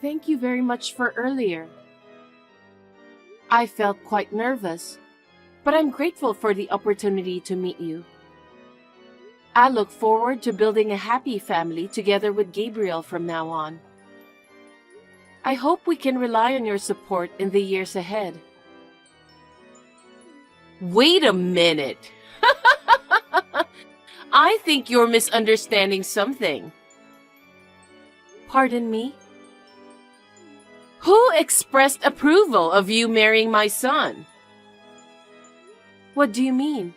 Thank you very much for earlier. I felt quite nervous, but I'm grateful for the opportunity to meet you. I look forward to building a happy family together with Gabriel from now on. I hope we can rely on your support in the years ahead. Wait a minute. I think you're misunderstanding something. Pardon me? Who expressed approval of you marrying my son? What do you mean?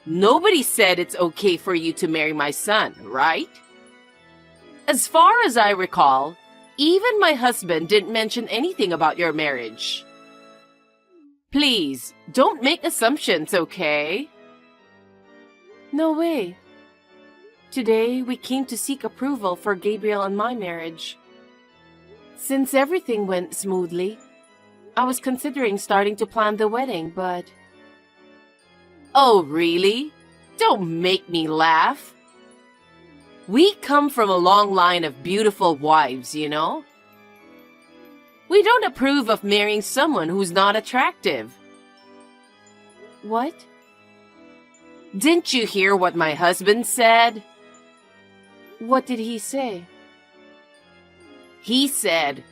Nobody said it's okay for you to marry my son, right? As far as I recall, even my husband didn't mention anything about your marriage. Please, don't make assumptions, okay? No way. Today, we came to seek approval for Gabriel and my marriage. Since everything went smoothly, I was considering starting to plan the wedding, but... Oh, really? Don't make me laugh. We come from a long line of beautiful wives, you know? We don't approve of marrying someone who's not attractive. What? Didn't you hear what my husband said? What did he say? He said,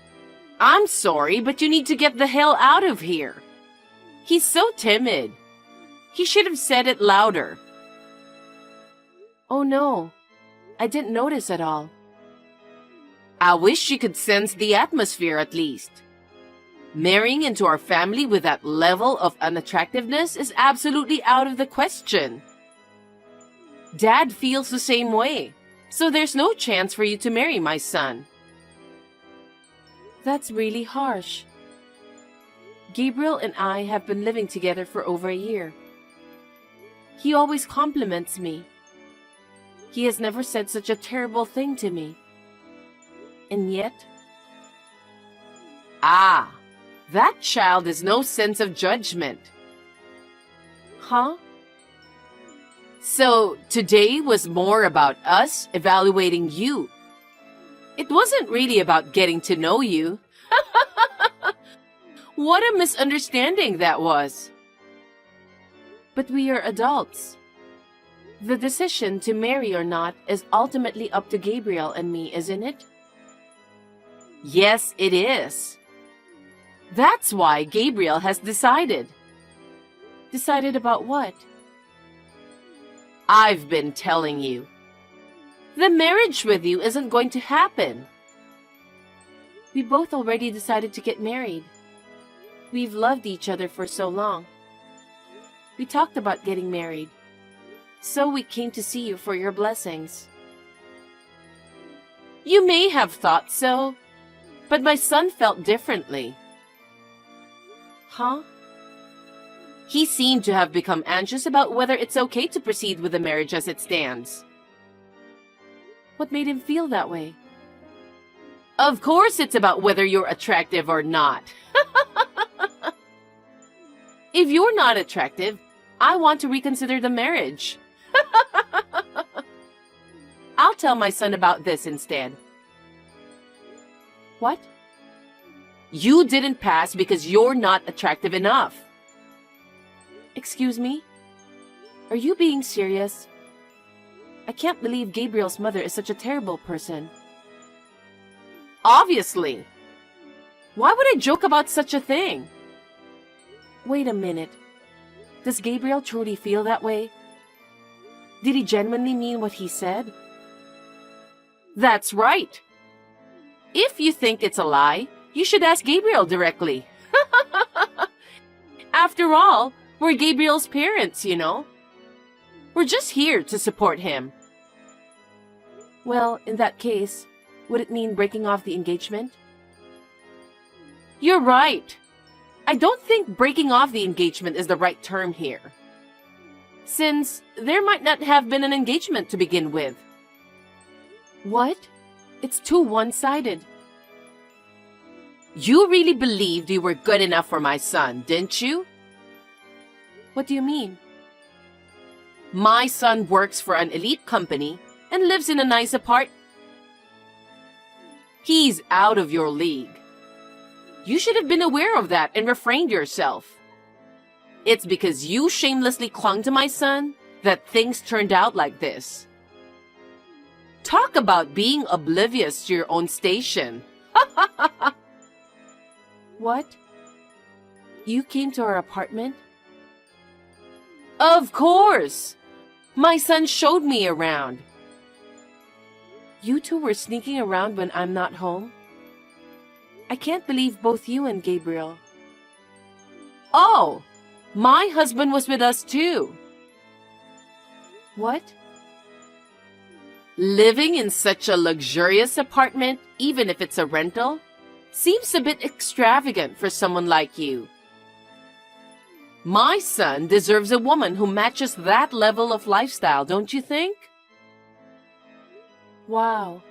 "I'm sorry, but you need to get the hell out of here." He's so timid. He should have said it louder. Oh no, I didn't notice at all. I wish you could sense the atmosphere at least. Marrying into our family with that level of unattractiveness is absolutely out of the question. Dad feels the same way, so there's no chance for you to marry my son. That's really harsh. Gabriel and I have been living together for over a year. He always compliments me. He has never said such a terrible thing to me. And yet... Ah, that child has no sense of judgment. Huh? So today was more about us evaluating you. It wasn't really about getting to know you. What a misunderstanding that was. But we are adults. The decision to marry or not is ultimately up to Gabriel and me, isn't it? Yes, it is. That's why Gabriel has decided. Decided about what? I've been telling you. The marriage with you isn't going to happen. We both already decided to get married. We've loved each other for so long. We talked about getting married. So we came to see you for your blessings. You may have thought so, but my son felt differently. Huh? He seemed to have become anxious about whether it's okay to proceed with the marriage as it stands. What made him feel that way? Of course it's about whether you're attractive or not. If you're not attractive, I want to reconsider the marriage. I'll tell my son about this instead. What? You didn't pass because you're not attractive enough. Excuse me? Are you being serious? I can't believe Gabriel's mother is such a terrible person. Obviously. Why would I joke about such a thing? Wait a minute. Does Gabriel truly feel that way? Did he genuinely mean what he said? That's right. If you think it's a lie, you should ask Gabriel directly. After all, we're Gabriel's parents, you know. We're just here to support him. Well, in that case, would it mean breaking off the engagement? You're right. I don't think breaking off the engagement is the right term here, since there might not have been an engagement to begin with. What? It's too one-sided. You really believed you were good enough for my son, didn't you? What do you mean? My son works for an elite company and lives in a nice apartment. He's out of your league. You should have been aware of that and refrained yourself. It's because you shamelessly clung to my son that things turned out like this. Talk about being oblivious to your own station. What? You came to our apartment? Of course! My son showed me around. You two were sneaking around when I'm not home? I can't believe both you and Gabriel. Oh! My husband was with us too. What? Living in such a luxurious apartment, even if it's a rental, seems a bit extravagant for someone like you. My son deserves a woman who matches that level of lifestyle, don't you think? Wow.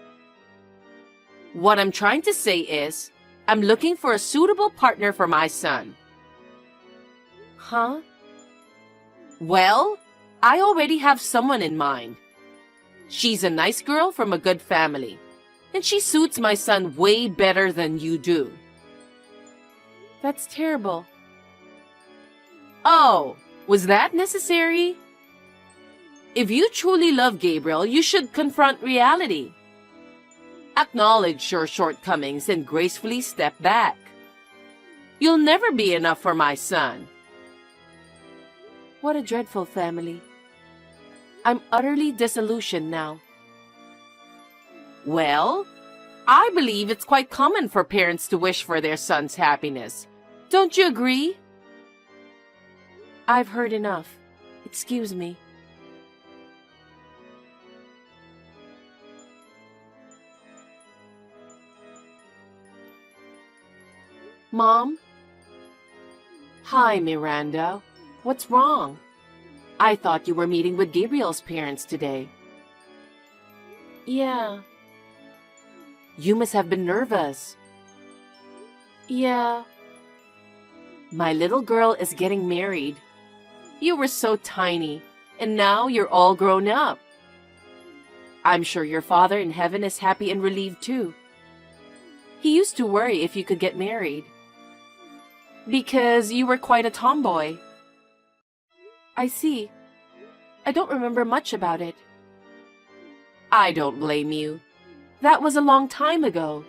What I'm trying to say is, I'm looking for a suitable partner for my son. Huh? Well, I already have someone in mind. She's a nice girl from a good family, and she suits my son way better than you do. That's terrible. Oh, was that necessary? If you truly love Gabriel, you should confront reality. Acknowledge your shortcomings and gracefully step back. You'll never be enough for my son. What a dreadful family. I'm utterly disillusioned now. Well, I believe it's quite common for parents to wish for their son's happiness. Don't you agree? I've heard enough. Excuse me. Mom? Hi, Miranda. What's wrong? I thought you were meeting with Gabriel's parents today. Yeah. You must have been nervous. Yeah. My little girl is getting married. You were so tiny, and now you're all grown up. I'm sure your father in heaven is happy and relieved too. He used to worry if you could get married, because you were quite a tomboy. I see. I don't remember much about it. I don't blame you. That was a long time ago.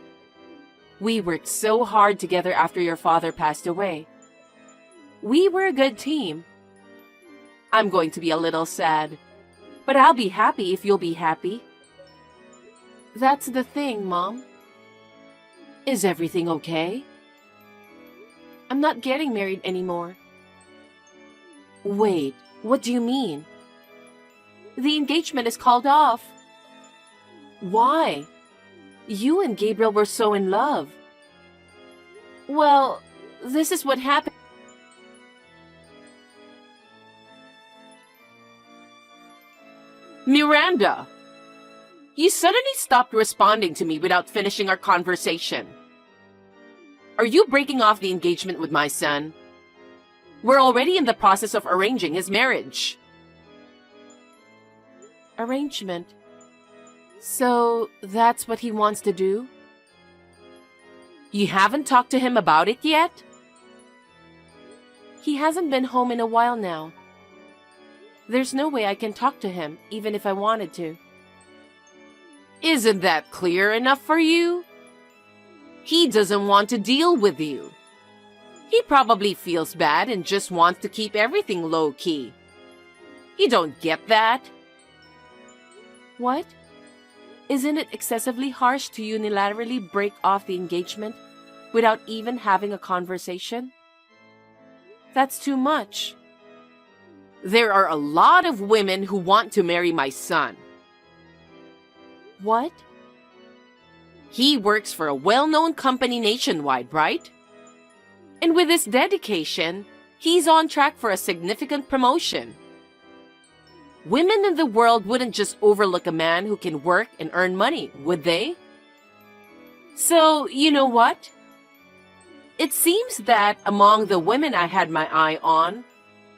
We worked so hard together after your father passed away. We were a good team. I'm going to be a little sad, but I'll be happy if you'll be happy. That's the thing, Mom. Is everything okay? I'm not getting married anymore. Wait, what do you mean? The engagement is called off. Why? You and Gabriel were so in love. Well, this is what happened. Miranda! You suddenly stopped responding to me without finishing our conversation. Are you breaking off the engagement with my son? We're already in the process of arranging his marriage. Arrangement? So that's what he wants to do? You haven't talked to him about it yet? He hasn't been home in a while now. There's no way I can talk to him, even if I wanted to. Isn't that clear enough for you? He doesn't want to deal with you. He probably feels bad and just wants to keep everything low-key. You don't get that? What? Isn't it excessively harsh to unilaterally break off the engagement without even having a conversation? That's too much. There are a lot of women who want to marry my son. What? He works for a well-known company nationwide, right? And with his dedication, he's on track for a significant promotion. Women in the world wouldn't just overlook a man who can work and earn money, would they? So, you know what? It seems that among the women I had my eye on,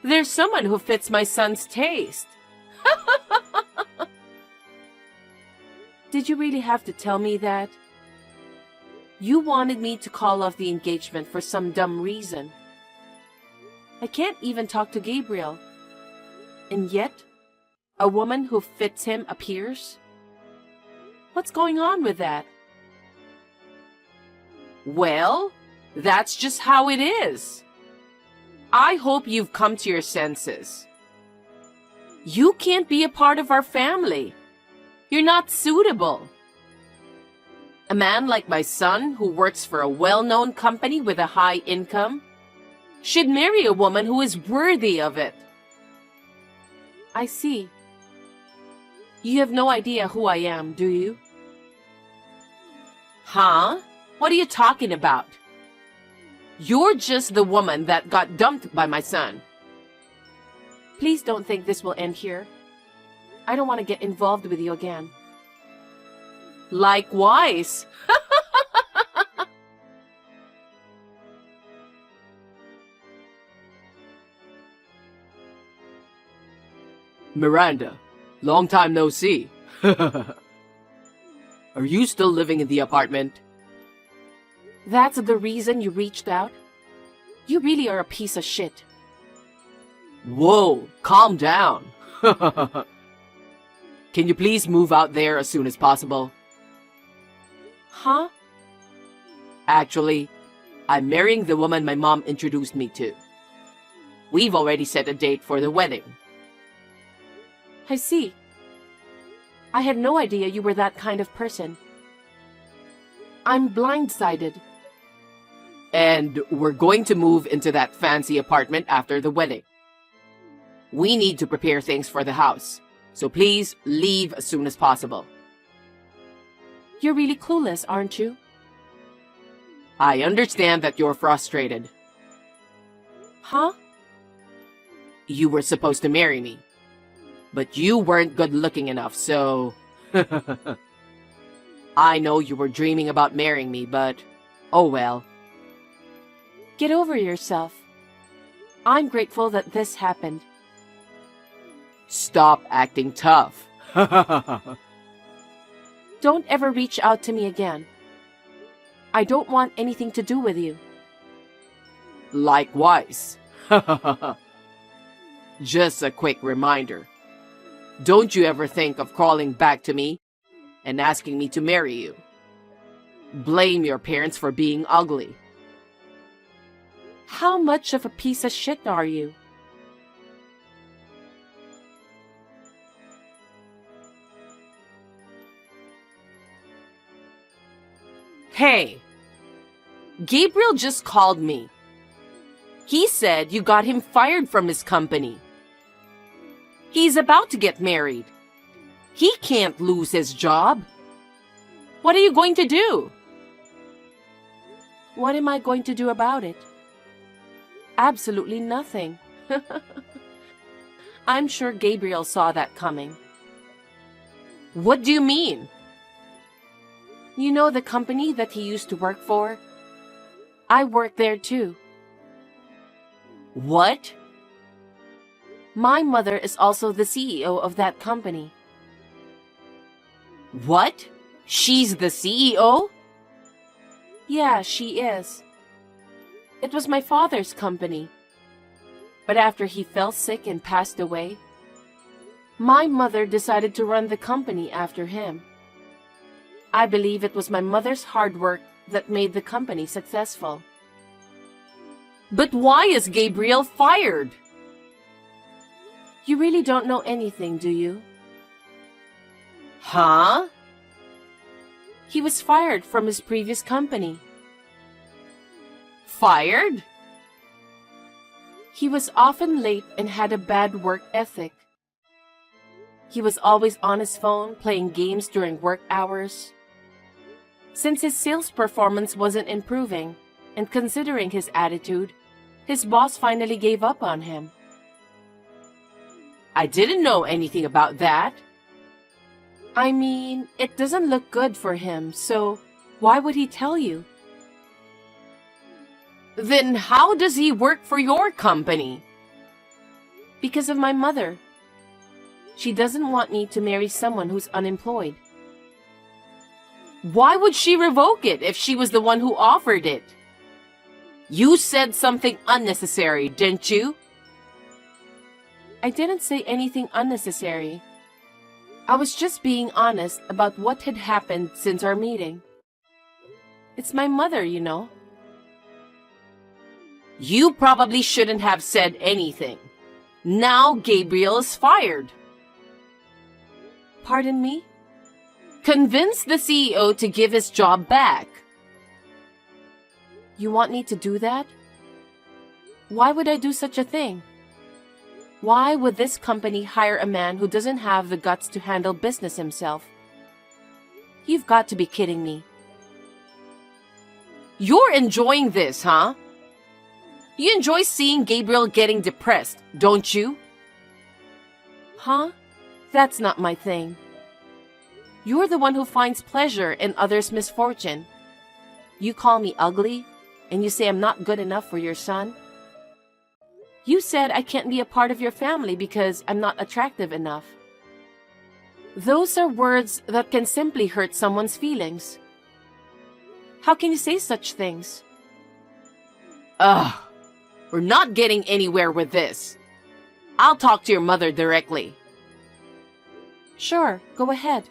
there's someone who fits my son's taste. Did you really have to tell me that? You wanted me to call off the engagement for some dumb reason. I can't even talk to Gabriel. And yet, a woman who fits him appears? What's going on with that? Well, that's just how it is. I hope you've come to your senses. You can't be a part of our family. You're not suitable. A man like my son, who works for a well-known company with a high income, should marry a woman who is worthy of it. I see. You have no idea who I am, do you? Huh? What are you talking about? You're just the woman that got dumped by my son. Please don't think this will end here. I don't want to get involved with you again. Likewise. Miranda, long time no see. Are you still living in the apartment? That's the reason you reached out? You really are a piece of shit. Whoa, calm down. Can you please move out there as soon as possible? Huh? Actually, I'm marrying the woman my mom introduced me to. We've already set a date for the wedding. I see. I had no idea you were that kind of person. I'm blindsided. And we're going to move into that fancy apartment after the wedding. We need to prepare things for the house, so please leave as soon as possible. You're really clueless, aren't you? I understand that you're frustrated. Huh? You were supposed to marry me, but you weren't good looking enough, so... I know you were dreaming about marrying me, but oh well. Get over yourself. I'm grateful that this happened. Stop acting tough. Don't ever reach out to me again. I don't want anything to do with you. Likewise. Just a quick reminder. Don't you ever think of crawling back to me and asking me to marry you. Blame your parents for being ugly. How much of a piece of shit are you? Hey, Gabriel just called me. He said you got him fired from his company. He's about to get married. He can't lose his job. What are you going to do? What am I going to do about it? Absolutely nothing. I'm sure Gabriel saw that coming. What do you mean? You know the company that he used to work for? I work there too. What? My mother is also the CEO of that company. What? She's the CEO? Yeah, she is. It was my father's company. But after he fell sick and passed away, my mother decided to run the company after him. I believe it was my mother's hard work that made the company successful. But why is Gabriel fired? You really don't know anything, do you? Huh? He was fired from his previous company. Fired? He was often late and had a bad work ethic. He was always on his phone playing games during work hours. Since his sales performance wasn't improving, and considering his attitude, his boss finally gave up on him. I didn't know anything about that. I mean, it doesn't look good for him, so why would he tell you? Then how does he work for your company? Because of my mother. She doesn't want me to marry someone who's unemployed. Why would she revoke it if she was the one who offered it? You said something unnecessary, didn't you? I didn't say anything unnecessary. I was just being honest about what had happened since our meeting. It's my mother, you know. You probably shouldn't have said anything. Now Gabriel is fired. Pardon me? Convince the CEO to give his job back. You want me to do that? Why would I do such a thing? Why would this company hire a man who doesn't have the guts to handle business himself? You've got to be kidding me. You're enjoying this, huh? You enjoy seeing Gabriel getting depressed, don't you? Huh? That's not my thing. You're the one who finds pleasure in others' misfortune. You call me ugly, and you say I'm not good enough for your son. You said I can't be a part of your family because I'm not attractive enough. Those are words that can simply hurt someone's feelings. How can you say such things? Ugh, we're not getting anywhere with this. I'll talk to your mother directly. Sure, go ahead.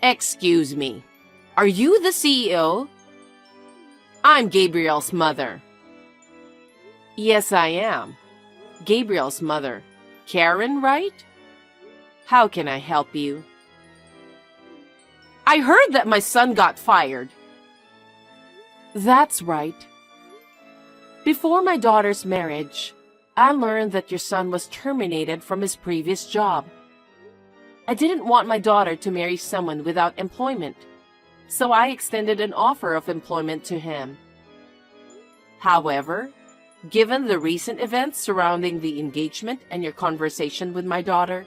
Excuse me, are you the CEO? I'm Gabriel's mother. Yes, I am. Gabriel's mother. Karen, right? How can I help you? I heard that my son got fired. That's right. Before my daughter's marriage, I learned that your son was terminated from his previous job. I didn't want my daughter to marry someone without employment, so I extended an offer of employment to him. However, given the recent events surrounding the engagement and your conversation with my daughter,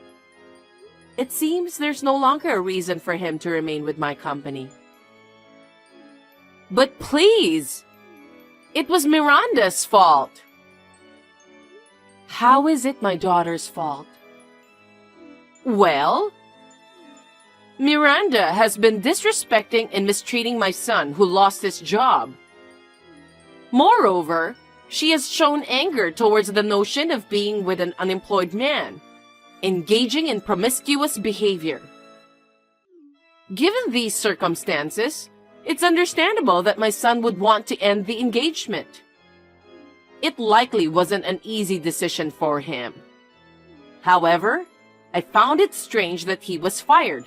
it seems there's no longer a reason for him to remain with my company. But please, it was Miranda's fault. How is it my daughter's fault? Well, Miranda has been disrespecting and mistreating my son who lost his job. Moreover, she has shown anger towards the notion of being with an unemployed man, engaging in promiscuous behavior. Given these circumstances, it's understandable that my son would want to end the engagement. It likely wasn't an easy decision for him. However, I found it strange that he was fired,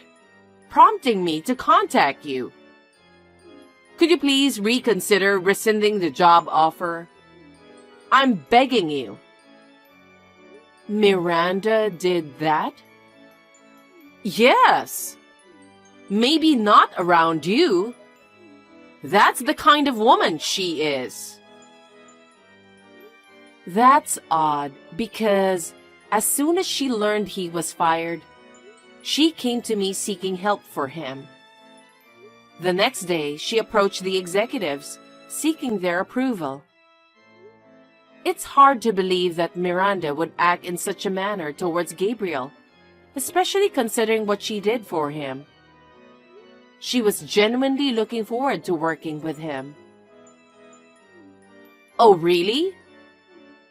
prompting me to contact you. Could you please reconsider rescinding the job offer? I'm begging you. Miranda did that? Yes. Maybe not around you. That's the kind of woman she is. That's odd, because as soon as she learned he was fired, she came to me seeking help for him. The next day, she approached the executives, seeking their approval. It's hard to believe that Miranda would act in such a manner towards Gabriel, especially considering what she did for him. She was genuinely looking forward to working with him. Oh, really?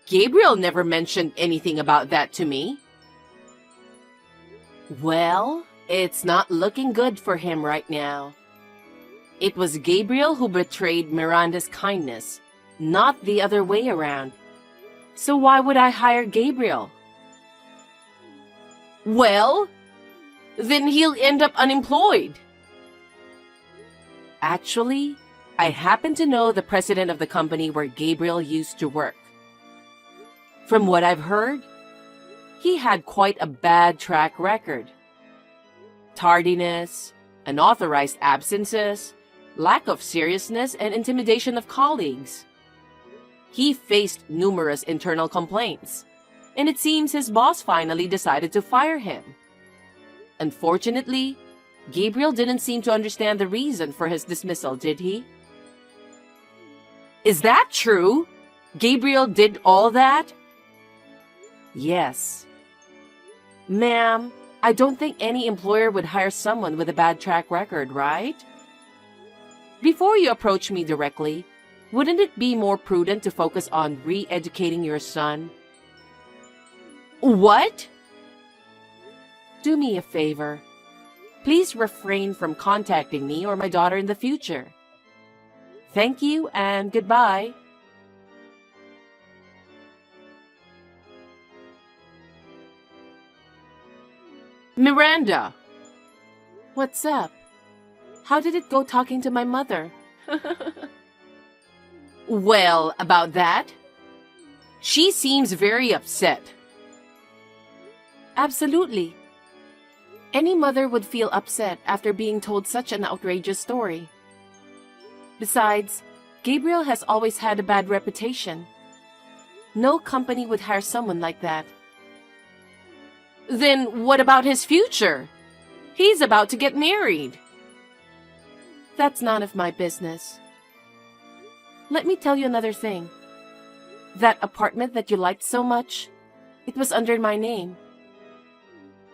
Gabriel never mentioned anything about that to me. Well, it's not looking good for him right now. It was Gabriel who betrayed Miranda's kindness, not the other way around. So why would I hire Gabriel? Well, then he'll end up unemployed. Actually, I happen to know the president of the company where Gabriel used to work. From what I've heard, he had quite a bad track record. Tardiness, unauthorized absences, lack of seriousness, and intimidation of colleagues. He faced numerous internal complaints, and it seems his boss finally decided to fire him. Unfortunately, Gabriel didn't seem to understand the reason for his dismissal, did he? Is that true? Gabriel did all that? Yes. Ma'am, I don't think any employer would hire someone with a bad track record, right? Before you approach me directly, wouldn't it be more prudent to focus on re-educating your son? What? Do me a favor. Please refrain from contacting me or my daughter in the future. Thank you and goodbye. Miranda! What's up? How did it go talking to my mother? Well, about that, she seems very upset. Absolutely. Any mother would feel upset after being told such an outrageous story. Besides, Gabriel has always had a bad reputation. No company would hire someone like that. Then what about his future? He's about to get married. That's none of my business. Let me tell you another thing. That apartment that you liked so much, it was under my name.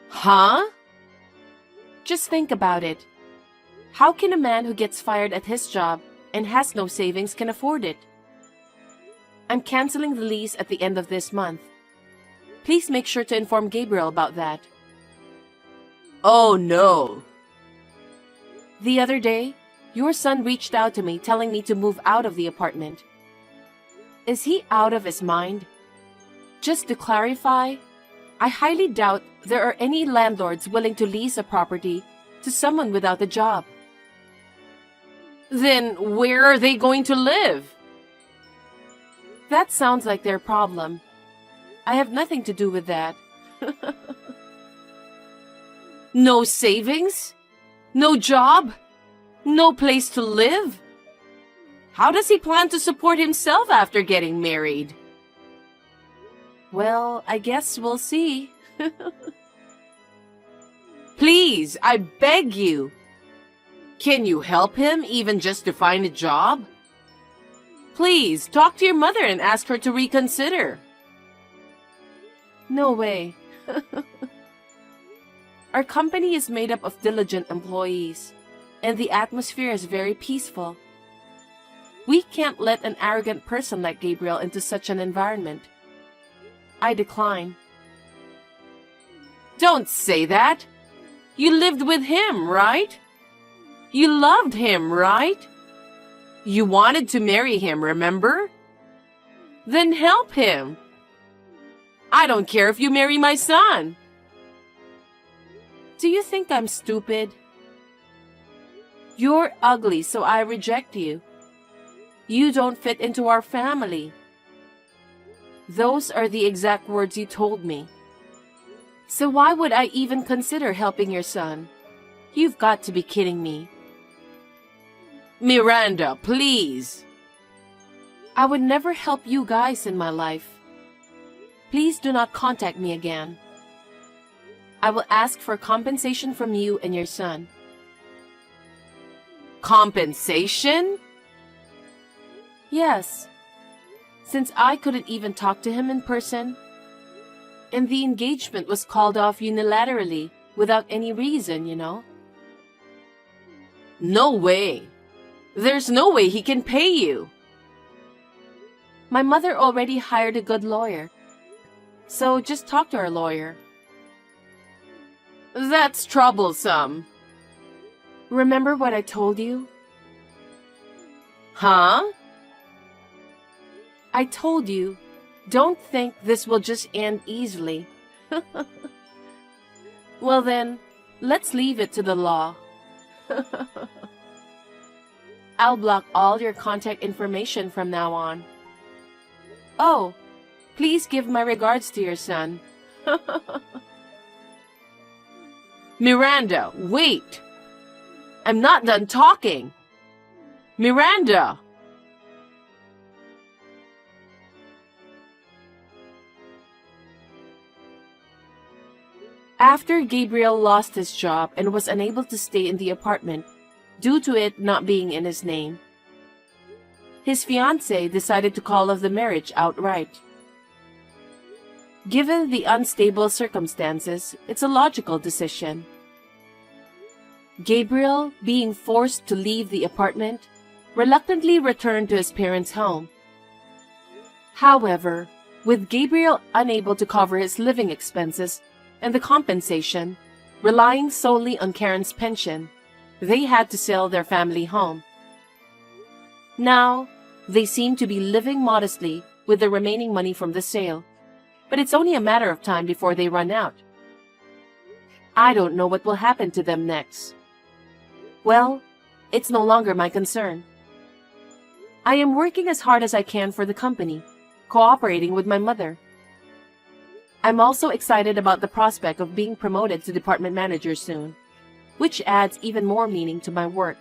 Huh? Just think about it. How can a man who gets fired at his job and has no savings can afford it? I'm canceling the lease at the end of this month. Please make sure to inform Gabriel about that. Oh no. The other day, your son reached out to me telling me to move out of the apartment. Is he out of his mind? Just to clarify, I highly doubt there are any landlords willing to lease a property to someone without a job. Then where are they going to live? That sounds like their problem. I have nothing to do with that. No savings? No job? No place to live? How does he plan to support himself after getting married? Well, I guess we'll see. Please, I beg you. Can you help him even just to find a job? Please, talk to your mother and ask her to reconsider. No way. Our company is made up of diligent employees, and the atmosphere is very peaceful. We can't let an arrogant person like Gabriel into such an environment. I decline. Don't say that. You lived with him, right? You loved him, right? You wanted to marry him, remember? Then help him. I don't care if you marry my son. Do you think I'm stupid? You're ugly, so I reject you. You don't fit into our family. Those are the exact words you told me. So why would I even consider helping your son? You've got to be kidding me. Miranda, please. I would never help you guys in my life. Please do not contact me again. I will ask for compensation from you and your son. Compensation? Yes. Since I couldn't even talk to him in person, and the engagement was called off unilaterally without any reason, you know. No way. There's no way he can pay you. My mother already hired a good lawyer, so just talk to our lawyer. That's troublesome. Remember what I told you? Huh? I told you, don't think this will just end easily. Well then, let's leave it to the law. I'll block all your contact information from now on. Oh, please give my regards to your son. Miranda, wait! I'm not done talking! Miranda! After Gabriel lost his job and was unable to stay in the apartment due to it not being in his name, his fiancée decided to call off the marriage outright. Given the unstable circumstances, it's a logical decision. Gabriel, being forced to leave the apartment, reluctantly returned to his parents' home. However, with Gabriel unable to cover his living expenses and the compensation, relying solely on Karen's pension, they had to sell their family home. Now, they seem to be living modestly with the remaining money from the sale, but it's only a matter of time before they run out. I don't know what will happen to them next. Well, it's no longer my concern. I am working as hard as I can for the company, cooperating with my mother. I'm also excited about the prospect of being promoted to department manager soon, which adds even more meaning to my work.